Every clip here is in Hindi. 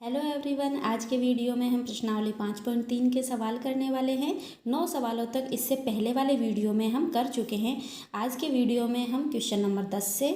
हेलो एवरीवन, आज के वीडियो में हम प्रश्नावली 5.3 के सवाल करने वाले हैं। 9 सवालों तक इससे पहले वाले वीडियो में हम कर चुके हैं। आज के वीडियो में हम क्वेश्चन नंबर 10 से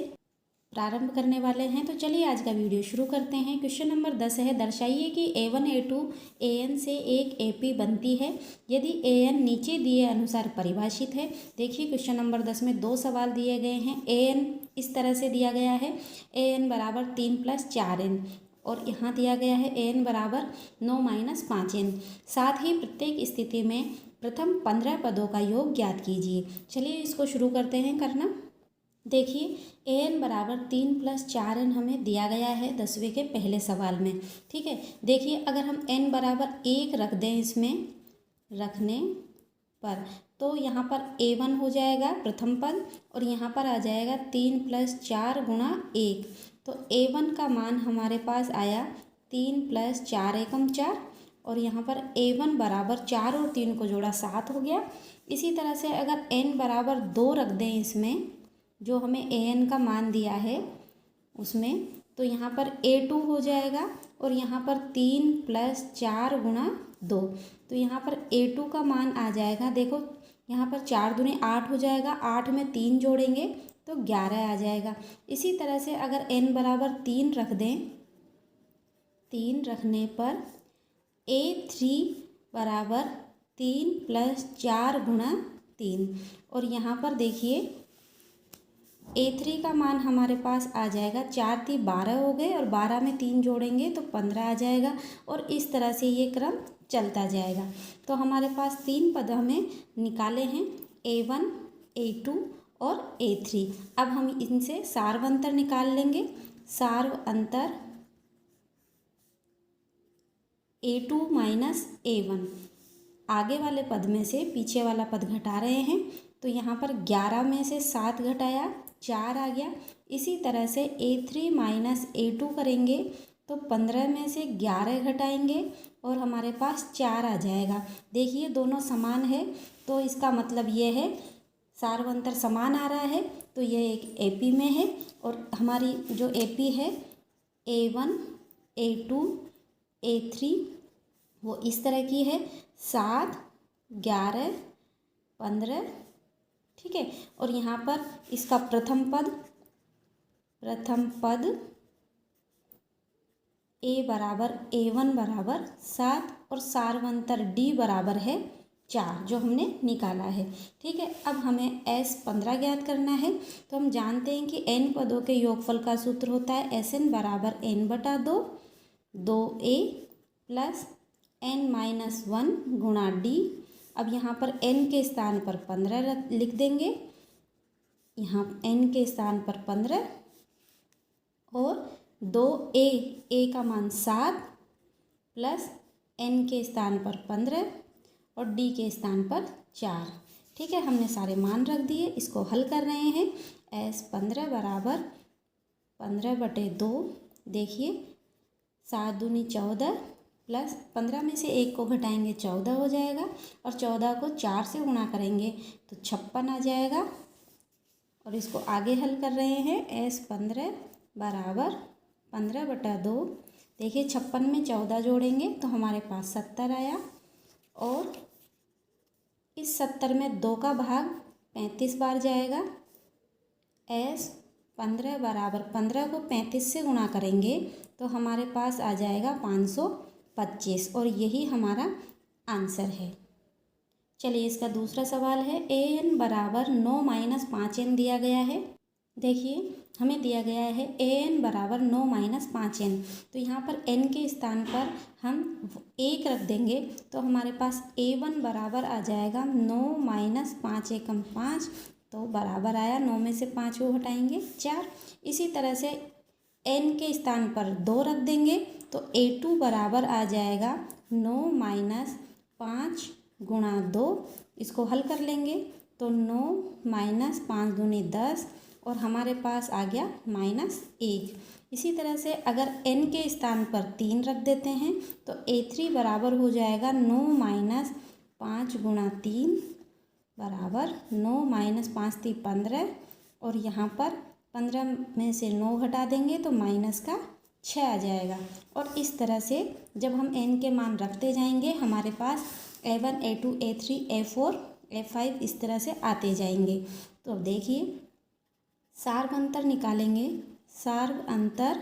प्रारंभ करने वाले हैं। तो चलिए आज का वीडियो शुरू करते हैं। क्वेश्चन नंबर 10 है, दर्शाइए कि A1 A2 AN से एक AP बनती है यदि AN नीचे दिए अनुसार परिभाषित है। देखिए क्वेश्चन नंबर 10 में दो सवाल दिए गए हैं। AN इस तरह से दिया गया है, AN बराबर 3 + 4N, और यहाँ दिया गया है AN बराबर 9 - 5N। साथ ही प्रत्येक स्थिति में प्रथम 15 पदों का योग ज्ञात कीजिए। चलिए इसको शुरू करते हैं करना। देखिए AN बराबर 3 + 4N हमें दिया गया है 10वें के पहले सवाल में। ठीक है, देखिए अगर हम N बराबर 1 रख दें इसमें रखने पर, तो यहाँ पर A1 हो जाएगा प्रथम पद, और यहाँ पर आ जाएगा 3 + 4 × 1। तो A1 का मान हमारे पास आया 3 + 4 × 4, और यहाँ पर A1 बराबर 4 और 3 को जोड़ा 7 हो गया। इसी तरह से अगर N बराबर 2 रख दें इसमें, जो हमें AN का मान दिया है उसमें, तो यहाँ पर A2 हो जाएगा, और यहाँ पर 3 + 4 × 2। तो यहाँ पर A2 का मान आ जाएगा, देखो यहाँ पर 4 दूनी 8 हो जाएगा, 8 में 3 जोड़ेंगे तो 11 आ जाएगा। इसी तरह से अगर N बराबर 3 रख दें, 3 रखने पर A3 बराबर 3 + 4 × 3, और यहाँ पर देखिए A3 का मान हमारे पास आ जाएगा, 4 × 3 = 12 हो गए, और 12 में 3 जोड़ेंगे तो 15 आ जाएगा, और इस तरह से ये क्रम चलता जाएगा। तो हमारे पास 3 पद हमें निकाले हैं, A1 A2 और A3। अब हम इनसे सार्व अंतर निकाल लेंगे। सार्व अंतर A2 - A1, आगे वाले पद में से पीछे वाला पद घटा रहे हैं, तो यहाँ पर 11 में से 7 घटाया 4 आ गया। इसी तरह से A3 - A2 करेंगे तो 15 में से 11 घटाएंगे और हमारे पास 4 आ जाएगा। देखिए दोनों समान है, तो इसका मतलब ये है सार्व अंतर समान आ रहा है, तो यह एक AP में है। और हमारी जो AP है A1 A2 A3 वो इस तरह की है, 7 11 15। ठीक है, और यहाँ पर इसका प्रथम पद A बराबर A1 बराबर 7, और सार्वंतर D बराबर है 4, जो हमने निकाला है। ठीक है, अब हमें S15 ज्ञात करना है। तो हम जानते हैं कि N पदों के योगफल का सूत्र होता है SN बराबर N/2, 2A + N - 1 × D। अब यहाँ पर N के स्थान पर 15 लिख देंगे, यहाँ N के स्थान पर 15, और 2A का मान 7 + N के स्थान पर 15 और D के स्थान पर 4। ठीक है, हमने सारे मान रख दिए, इसको हल कर रहे हैं। S15 बराबर 15/2, देखिए 7 दूनी 14 प्लस 15 में से 1 को घटाएंगे 14 हो जाएगा, और 14 को 4 से गुणा करेंगे तो 56 आ जाएगा। और इसको आगे हल कर रहे हैं। S15 बराबर 15/2, देखिए 56 में 14 जोड़ेंगे तो हमारे पास 70 आया, और इस 70 में 2 का भाग 35 बार जाएगा। S15 बराबर 15 को 35 से गुणा करेंगे तो हमारे पास आ जाएगा 525, और यही हमारा आंसर है। चलिए इसका दूसरा सवाल है, AN बराबर 9 - 5N दिया गया है। देखिए हमें दिया गया है AN बराबर 9 - 5N, तो यहाँ पर N के स्थान पर हम 1 रख देंगे तो हमारे पास A1 बराबर आ जाएगा 9 - 5 × 5, तो बराबर आया, 9 में से 5 को घटाएंगे 4। इसी तरह से N के स्थान पर 2 रख देंगे तो A2 बराबर आ जाएगा 9 - 5 × 2। इसको हल कर लेंगे तो 9 - 5 दूनी 10, और हमारे पास आ गया -1। इसी तरह से अगर N के स्थान पर 3 रख देते हैं तो A3 बराबर हो जाएगा 9 - 5 × 3 बराबर 9 - 5 × 3 15, और यहाँ पर 15 में से 9 घटा देंगे तो -9 6 आ जाएगा। और इस तरह से जब हम n के मान रखते जाएंगे हमारे पास A1 A2 A3 A4 A5 इस तरह से आते जाएंगे। तो अब देखिए सार्व अंतर निकालेंगे। सार्व अंतर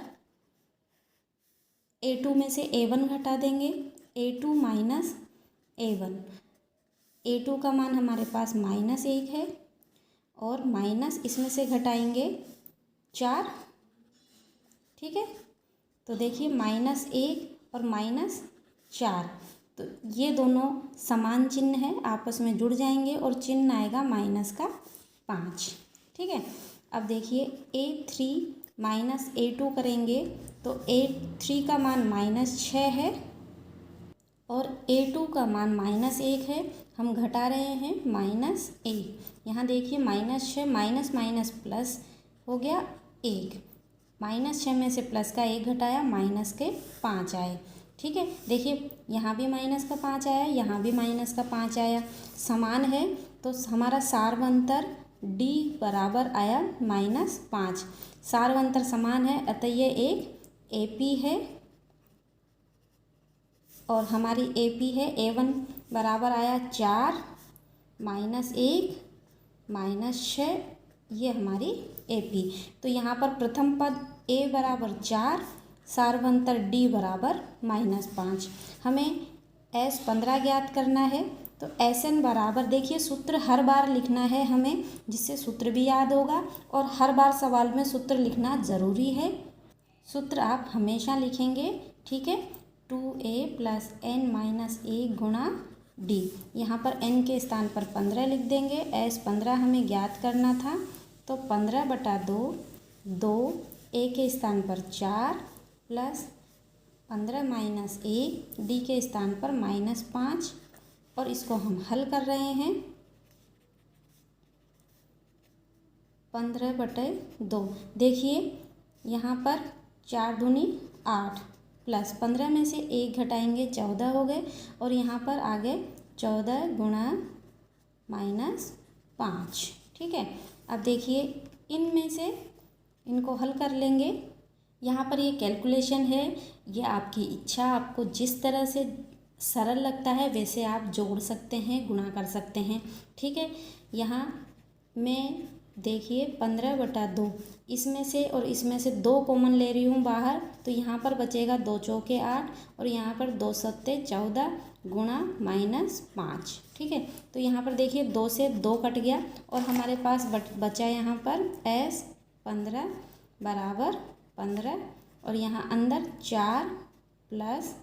A2 में से A1 घटा देंगे, A2 माइनस A1। A2 का मान हमारे पास -1 है और माइनस इसमें से घटाएंगे 4। ठीक है, तो देखिए -1 और -4, तो ये दोनों समान चिन्ह है, आपस में जुड़ जाएंगे और चिन्ह आएगा -5। ठीक है, अब देखिए A3 माइनस A2 करेंगे तो A3 का मान -6 है और A2 का मान -1 है। हम घटा रहे हैं -1। यहाँ देखिए -6 माइनस माइनस प्लस हो गया 1। -6 में से प्लस का 1 घटाया, माइनस के 5 आए। ठीक है, देखिए यहाँ भी -5 आया, यहाँ भी -5 आया, समान है तो हमारा सार्व अंतर D बराबर आया -5। सार्व अंतर समान है अतः ये एक AP है और हमारी AP है A1 बराबर आया 4 -1 -6, ये हमारी AP। तो यहाँ पर प्रथम पद A बराबर 4, सार्व अंतर D बराबर -5। हमें S15 ज्ञात करना है तो SN बराबर, देखिए सूत्र हर बार लिखना है हमें, जिससे सूत्र भी याद होगा और हर बार सवाल में सूत्र लिखना ज़रूरी है। सूत्र आप हमेशा लिखेंगे। ठीक है, 2A + n-1 गुणा D। यहाँ पर n के स्थान पर 15 लिख देंगे। S15 हमें ज्ञात करना था तो 15/2, 2 A के स्थान पर 4 + 15 - 1 D के स्थान पर -5, और इसको हम हल कर रहे हैं। 15/2, देखिए यहाँ पर 4 दूनी 8 प्लस 15 में से 1 घटाएंगे 14 हो गए, और यहाँ पर आगे 14 गुणा -5। ठीक है, अब देखिए इनमें से इनको हल कर लेंगे। यहाँ पर ये कैलकुलेशन है, ये आपकी इच्छा, आपको जिस तरह से सरल लगता है वैसे आप जोड़ सकते हैं, गुणा कर सकते हैं। ठीक है, यहाँ मैं देखिए 15/2, इसमें से और इसमें से 2 कॉमन ले रही हूँ बाहर, तो यहाँ पर बचेगा 2 चौके 8 और यहाँ पर 2 सत्ते 14 गुणा -5। ठीक है, तो यहाँ पर देखिए 2 से 2 कट गया और हमारे पास बचा यहाँ पर S15 बराबर 15, और यहाँ अंदर 4 +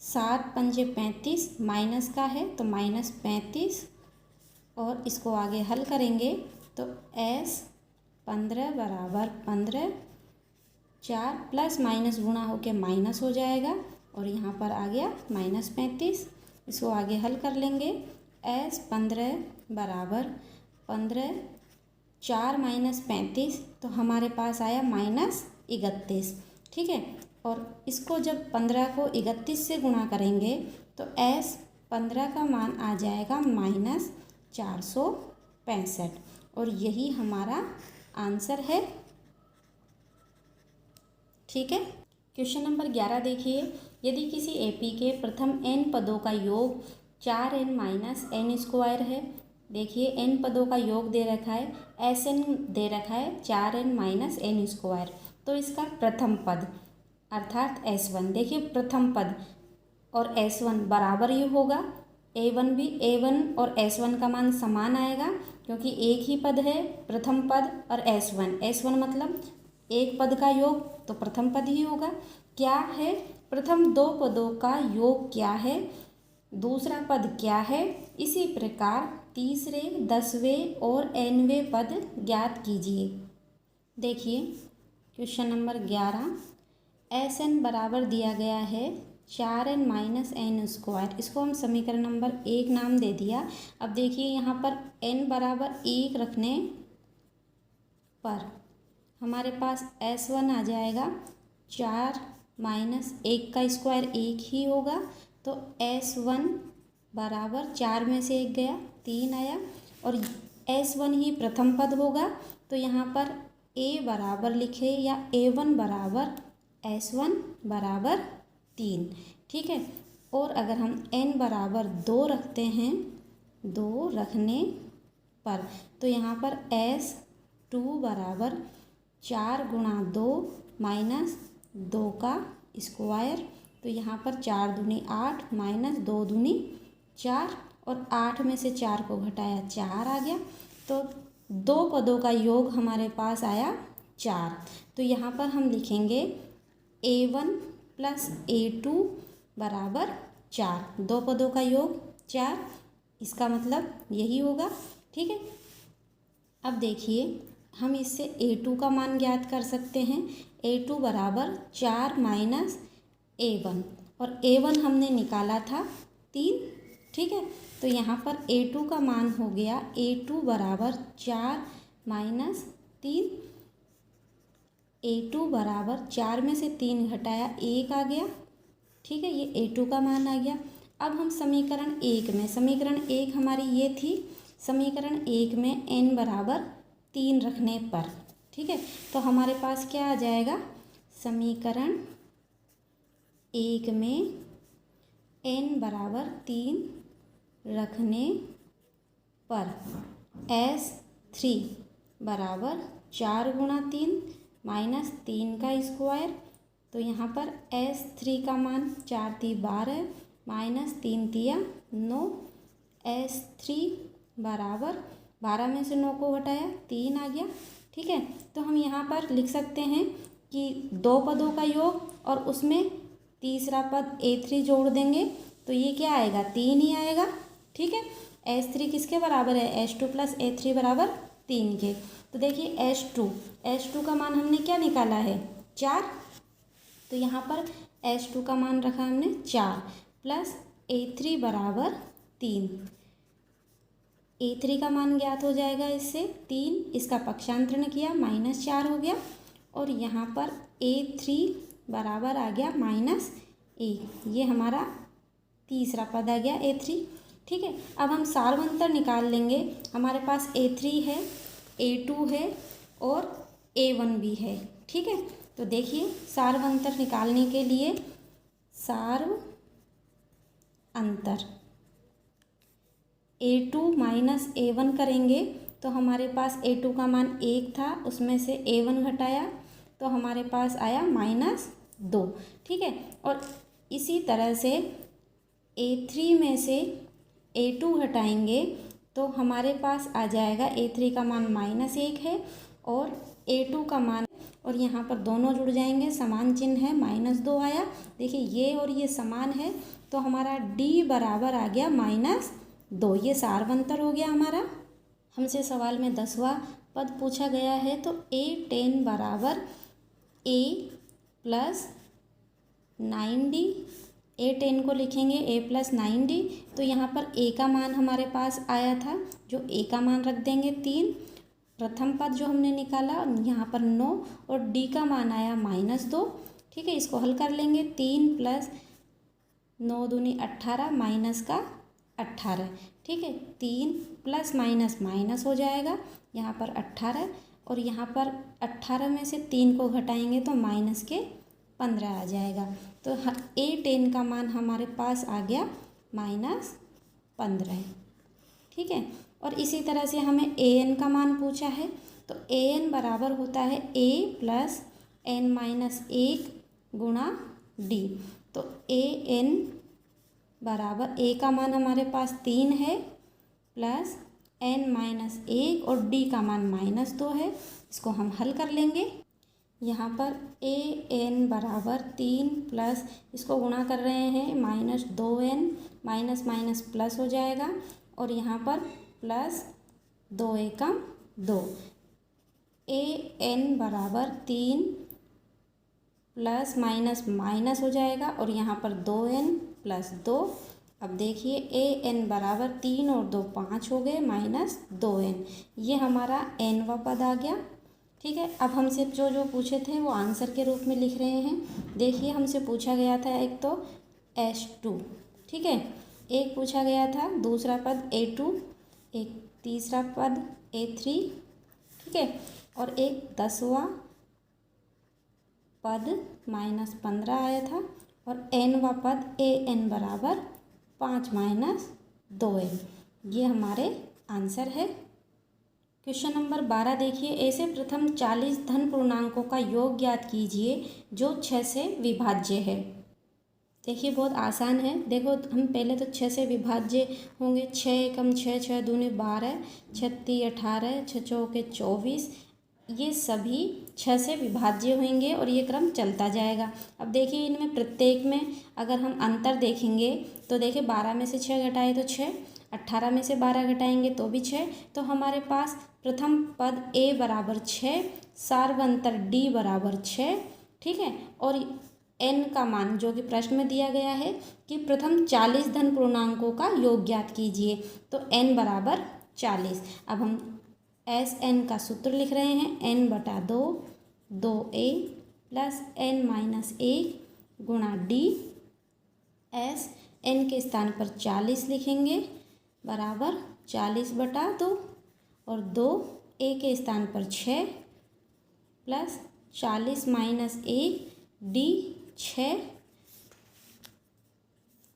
7 × 5 = 35, माइनस का है तो -35, और इसको आगे हल करेंगे तो S15 बराबर 15, 4 प्लस माइनस गुणा होके माइनस हो जाएगा और यहाँ पर आ गया -35। इसको आगे हल कर लेंगे। S15 बराबर 15, 4 - 35, तो हमारे पास आया -31। ठीक है, और इसको जब 15 को 31 से गुणा करेंगे तो S15 का मान आ जाएगा -465, और यही हमारा आंसर है। ठीक है, क्वेश्चन नंबर 11 देखिए, यदि किसी AP के प्रथम n पदों का योग 4n-n² है। देखिए n पदों का योग दे रखा है, Sn दे रखा है 4n-n², तो इसका प्रथम पद अर्थात S1, देखिए प्रथम पद और S1 बराबर ही होगा। A1 भी, A1 और S1 का मान समान आएगा क्योंकि एक ही पद है, प्रथम पद और S1 मतलब एक पद का योग, तो प्रथम पद ही होगा। क्या है, प्रथम 2 पदों का योग क्या है, दूसरा पद क्या है, इसी प्रकार तीसरे, 10वें और nवें पद ज्ञात कीजिए। देखिए क्वेश्चन नंबर 11, Sn बराबर दिया गया है 4n-n², इसको हम समीकरण नंबर 1 नाम दे दिया। अब देखिए यहाँ पर n बराबर 1 रखने पर हमारे पास S1 आ जाएगा 4 - 1 का स्क्वायर 1 ही होगा, तो S1 बराबर 4 में से 1 गया 3 आया, और S1 ही प्रथम पद होगा, तो यहाँ पर A बराबर लिखे या A1 बराबर S1 बराबर 3, ठीक है। और अगर हम n बराबर 2 रखते हैं, 2 रखने पर, तो यहाँ पर S2 बराबर 4 गुणा 2 माइनस 2 का स्क्वायर, तो यहाँ पर 4 दूनी 8 माइनस 2 दूनी 4, और 8 में से 4 को घटाया 4 आ गया, तो दो पदों का योग हमारे पास आया 4। तो यहाँ पर हम लिखेंगे A1 प्लस A2 बराबर 4, दो पदों का योग 4, इसका मतलब यही होगा, ठीक है। अब देखिए हम इससे A2 का मान ज्ञात कर सकते हैं। A2 बराबर 4 माइनस A1, और A1 हमने निकाला था 3, ठीक है। तो यहाँ पर A2 का मान हो गया A2 बराबर 4 माइनस 3, A2 बराबर 4 में से 3 घटाया 1 आ गया, ठीक है, ये A2 का मान आ गया। अब हम समीकरण 1 में, समीकरण 1 हमारी ये थी, समीकरण 1 में n बराबर 3 रखने पर, ठीक है, तो हमारे पास क्या आ जाएगा, समीकरण 1 में n बराबर 3 रखने पर S3 बराबर 4 गुणा 3 माइनस 3 का स्क्वायर, तो यहाँ पर S3 का मान 4 × 3 = 12 माइनस 3 × 3 = 9, S3 बराबर 12 में से 9 को घटाया 3 आ गया, ठीक है। तो हम यहाँ पर लिख सकते हैं कि दो पदों का योग और उसमें तीसरा पद A3 जोड़ देंगे, तो ये क्या आएगा, 3 ही आएगा, ठीक है। S3 किसके बराबर है, S2 प्लस A3 बराबर 3 के। तो देखिए S2 का मान हमने क्या निकाला है, 4, तो यहाँ पर S2 का मान रखा हमने 4 प्लस A3 बराबर 3, A3 का मान ज्ञात हो जाएगा इससे 3, इसका पक्षांतरण किया -4 हो गया, और यहाँ पर A3 बराबर आ गया -1, ये हमारा तीसरा पद आ गया A3, ठीक है। अब हम सार्वंतर निकाल लेंगे, हमारे पास A3 है, A2 है और A1 भी है, ठीक है। तो देखिए सार्वंतर निकालने के लिए सार्व अंतर A2 माइनस A1 करेंगे, तो हमारे पास A2 का मान 1 था, उसमें से A1 घटाया तो हमारे पास आया -2, ठीक है। और इसी तरह से A3 में से A2 घटाएंगे तो हमारे पास आ जाएगा, A3 का मान -1 है और A2 का मान, और यहाँ पर दोनों जुड़ जाएंगे, समान चिन्ह है, -2 आया, देखिए ये और ये समान है, तो हमारा D बराबर आ गया -2, ये सार्वंतर हो गया हमारा। हमसे सवाल में 10वां पद पूछा गया है, तो A10 बराबर A प्लस 9D, A10 को लिखेंगे A प्लस 9D, तो यहाँ पर A का मान हमारे पास आया था, जो A का मान रख देंगे 3, प्रथम पद जो हमने निकाला यहाँ पर 9, और D का मान आया -2, ठीक है, इसको हल कर लेंगे, 3 प्लस 9 दूनी 18 माइनस का 18, ठीक है, 3 प्लस माइनस माइनस हो जाएगा, यहाँ पर 18, और यहाँ पर 18 में से 3 को घटाएंगे तो माइनस के 15 आ जाएगा, तो A10 का मान हमारे पास आ गया -15, ठीक है। और इसी तरह से हमें AN का मान पूछा है, तो AN बराबर होता है A प्लस n-1 गुणा D, तो AN बराबर A का मान हमारे पास 3 है प्लस n-1 और D का मान -2 है, इसको हम हल कर लेंगे। यहाँ पर AN बराबर 3 प्लस, इसको गुणा कर रहे हैं, -2n माइनस माइनस प्लस हो जाएगा, और यहाँ पर प्लस 2 एकम 2, AN बराबर 3 प्लस माइनस माइनस हो जाएगा, और यहाँ पर 2n प्लस 2, अब देखिए AN बराबर 3 और 2 5 हो गए, -2n, ये हमारा nवां पद आ गया, ठीक है। अब हमसे जो जो पूछे थे वो आंसर के रूप में लिख रहे हैं। देखिए हमसे पूछा गया था एक तो S2, ठीक है, एक पूछा गया था दूसरा पद A2, एक तीसरा पद A3, ठीक है, और एक 10वां पद माइनस 15 आया था और nवा पद an बराबर 5 माइनस 2n। ये हमारे आंसर है। क्वेश्चन नंबर 12 देखिए, ऐसे प्रथम 40 धन पूर्णांकों का योग ज्ञात कीजिए जो 6 से विभाज्य है। देखिए बहुत आसान है। देखो हम पहले तो 6 से विभाज्य होंगे। 6 एकम 6, 6 दूनी 12, 6 तिया 18, 6 चौके 24, ये सभी 6 से विभाज्य होंगे और ये क्रम चलता जाएगा। अब देखिए इनमें प्रत्येक में अगर हम अंतर देखेंगे तो देखिए 12 में से 6 घटाए तो 6, 18 में से 12 घटाएंगे तो भी 6। तो हमारे पास प्रथम पद a बराबर 6, सार्वंतर d बराबर 6, ठीक है। और n का मान जो कि प्रश्न में दिया गया है कि प्रथम 40 धन पूर्णांकों का योग ज्ञात कीजिए, तो n बराबर 40। अब हम Sn का सूत्र लिख रहे हैं, n/2 2a plus n minus 1 गुणा d। s n के स्थान पर 40 लिखेंगे बराबर 40/2 और 2 a के स्थान पर 6 प्लस 40 माइनस 1 d 6।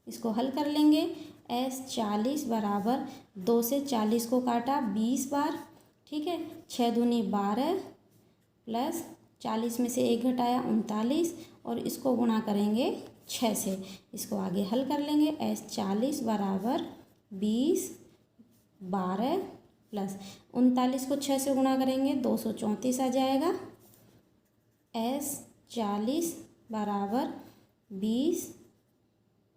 इसको हल कर लेंगे। s 40 बराबर 2 से 40 को काटा 20 बार, ठीक है। 6 दूनी 12 प्लस 40 में से 1 घटाया 39 और इसको गुणा करेंगे 6 से। इसको आगे हल कर लेंगे। s 40 बराबर 20 12 प्लस 39 को 6 से गुणा करेंगे 234 आ जाएगा। s 40 बराबर 20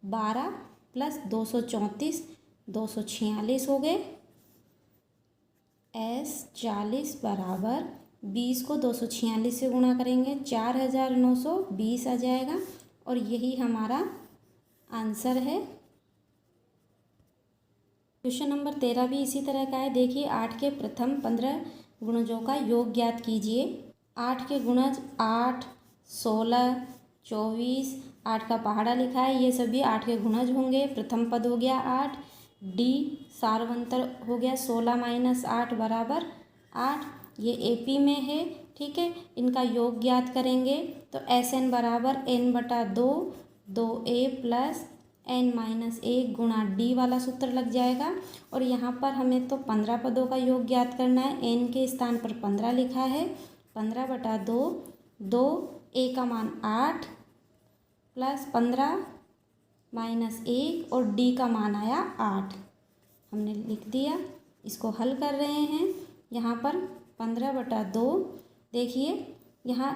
12 प्लस 234 246 हो गए। s 40 बराबर 20 को 246 से गुणा करेंगे 4920 आ जाएगा और यही हमारा आंसर है। क्वेश्चन नंबर 13 भी इसी तरह का है। देखिए 8 के प्रथम 15 गुणजों का योग ज्ञात कीजिए। 8 के गुणज 8 16 24, 8 का पहाड़ा लिखा है, ये सभी 8 के गुणज होंगे। प्रथम पद हो गया 8, डी सार्वंतर हो गया 16 माइनस 8 बराबर 8, ये एपी में है, ठीक है। इनका योग ज्ञात करेंगे तो Sn बराबर n/2 2a plus n minus 1 गुणा d वाला सूत्र लग जाएगा। और यहाँ पर हमें तो 15 पदों का योग ज्ञात करना है। n के स्थान पर 15 लिखा है, 15/2 2 a का मान 8 प्लस 15 माइनस 1 और d का मान आया 8, हमने लिख दिया। इसको हल कर रहे हैं। यहाँ पर 15/2 देखिए यहाँ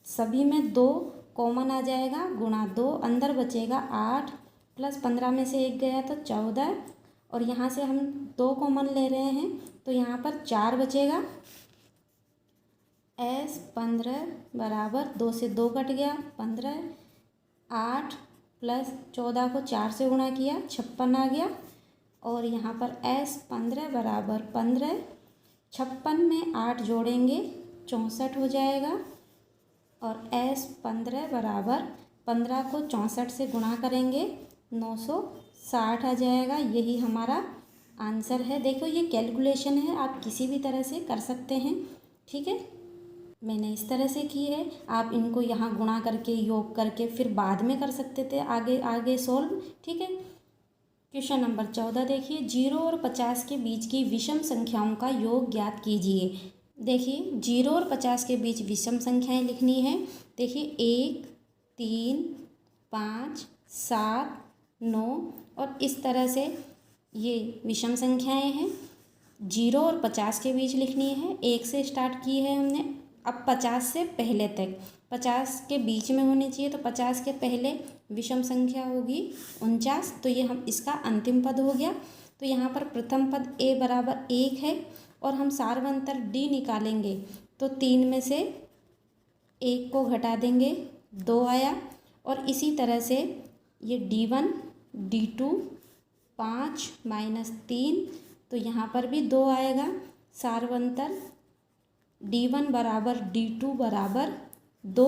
सभी में 2 कॉमन आ जाएगा, गुणा 2 अंदर बचेगा 8 प्लस 15 में से 1 गया तो 14 और यहाँ से हम 2 कॉमन ले रहे हैं तो यहाँ पर 4 बचेगा। s 15 बराबर 2 से 2 कट गया 15, 8 प्लस 14 को 4 से गुणा किया 56 आ गया। और यहाँ पर s 15 बराबर 15, 56 में 8 जोड़ेंगे 64 हो जाएगा। और s 15 बराबर 15 को 64 से गुणा करेंगे 960 आ जाएगा। यही हमारा आंसर है। देखो ये कैलकुलेशन है, आप किसी भी तरह से कर सकते हैं, ठीक है। मैंने इस तरह से की है, आप इनको यहाँ गुणा करके योग करके फिर बाद में कर सकते थे आगे आगे सोल्व, ठीक है। क्वेश्चन नंबर 14 देखिए, 0 और 50 के बीच की विषम संख्याओं का योग ज्ञात कीजिए। देखिए 0 और 50 के बीच विषम संख्याएं लिखनी है। देखिए 1 3 5 7 9 और इस तरह से ये विषम संख्याएं हैं। 0 और 50 के बीच लिखनी है। 1 से स्टार्ट की है हमने, अब 50 से पहले तक, 50 के बीच में होनी चाहिए तो 50 के पहले विषम संख्या होगी 49, तो ये हम इसका अंतिम पद हो गया। तो यहाँ पर प्रथम पद a बराबर 1 है और हम सार्वंतर d निकालेंगे तो 3 में से 1 को घटा देंगे 2 आया। और इसी तरह से ये d1 d2 5 माइनस 3 तो यहाँ पर भी 2 आएगा। सार्वंतर d1 बराबर d2 बराबर 2,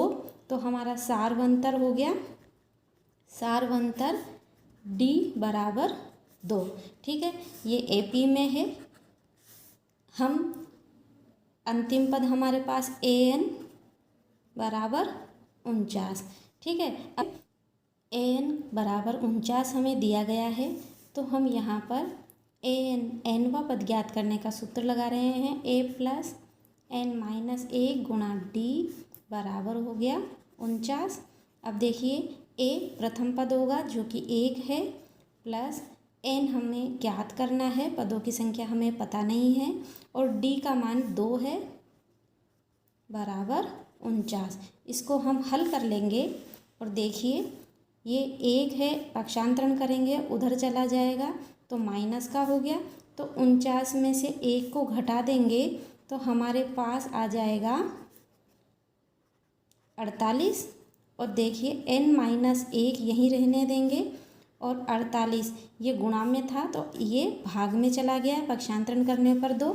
तो हमारा सार्वंतर हो गया सार्वंतर d बराबर 2, ठीक है। ये एपी में है। हम अंतिम पद हमारे पास an बराबर 49। ठीक है, अब an बराबर 49 हमें दिया गया है, तो हम यहाँ पर nवा पद ज्ञात करने का सूत्र लगा रहे हैं। a प्लस n माइनस 1 गुणा d बराबर हो गया 49। अब देखिए a प्रथम पद होगा जो कि 1 है, प्लस n हमें ज्ञात करना है, पदों की संख्या हमें पता नहीं है, और d का मान 2 है बराबर 49। इसको हम हल कर लेंगे और देखिए ये 1 है, पक्षांतरण करेंगे उधर चला जाएगा तो माइनस का हो गया, तो 49 में से 1 को घटा देंगे तो हमारे पास आ जाएगा 48। और देखिए n माइनस 1 यहीं रहने देंगे, और 48 ये गुणा में था तो ये भाग में चला गया पक्षांतरण करने पर 2।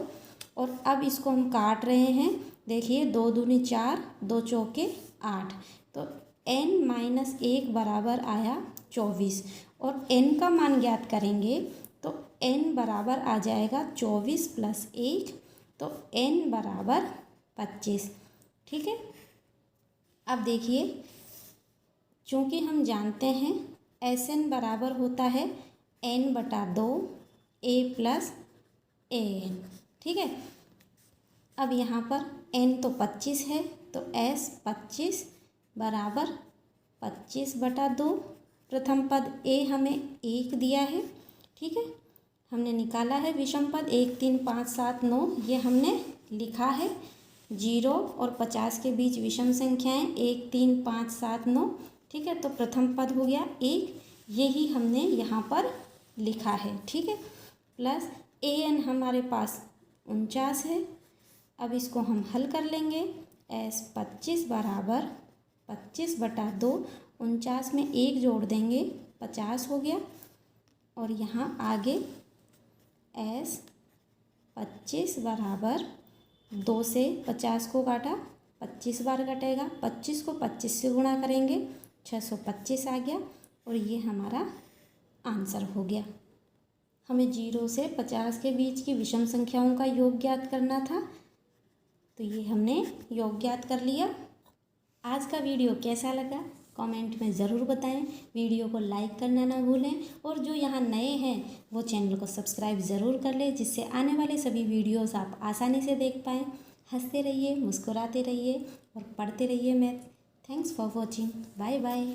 और अब इसको हम काट रहे हैं, देखिए 2 दूनी 4, 2 चौके 8, तो n माइनस 1 बराबर आया 24। और n का मान ज्ञात करेंगे तो n बराबर आ जाएगा 24 प्लस 1, तो n बराबर 25। ठीक है, अब देखिए चूँकि हम जानते हैं Sn बराबर होता है n/2 a प्लस an। ठीक है, अब यहाँ पर n तो 25 है, तो S 25 बराबर 25/2। प्रथम पद a हमें 1 दिया है। ठीक है, हमने निकाला है विषम पद 1 3 5 7 9, ये हमने लिखा है। 0 और 50 के बीच विषम संख्याएं 1 3 5 7 9। ठीक है, तो प्रथम पद हो गया 1, यही हमने यहाँ पर लिखा है। ठीक है, प्लस an हमारे पास 49 है। अब इसको हम हल कर लेंगे। S 25 बराबर 25/2, 49 में 1 जोड़ देंगे 50 हो गया, और यहाँ आगे S 25 बराबर 2 से 50 को काटा 25 बार कटेगा, 25 को 25 से गुणा करेंगे 625 आ गया, और ये हमारा आंसर हो गया। हमें 0 से 50 के बीच की विषम संख्याओं का योग ज्ञात करना था, तो ये हमने योग ज्ञात कर लिया। आज का वीडियो कैसा लगा कमेंट में ज़रूर बताएं, वीडियो को लाइक करना ना भूलें, और जो यहाँ नए हैं वो चैनल को सब्सक्राइब ज़रूर कर लें, जिससे आने वाले सभी वीडियोस आप आसानी से देख पाएँ। हंसते रहिए, मुस्कुराते रहिए और पढ़ते रहिए math. Thanks for watching, bye bye.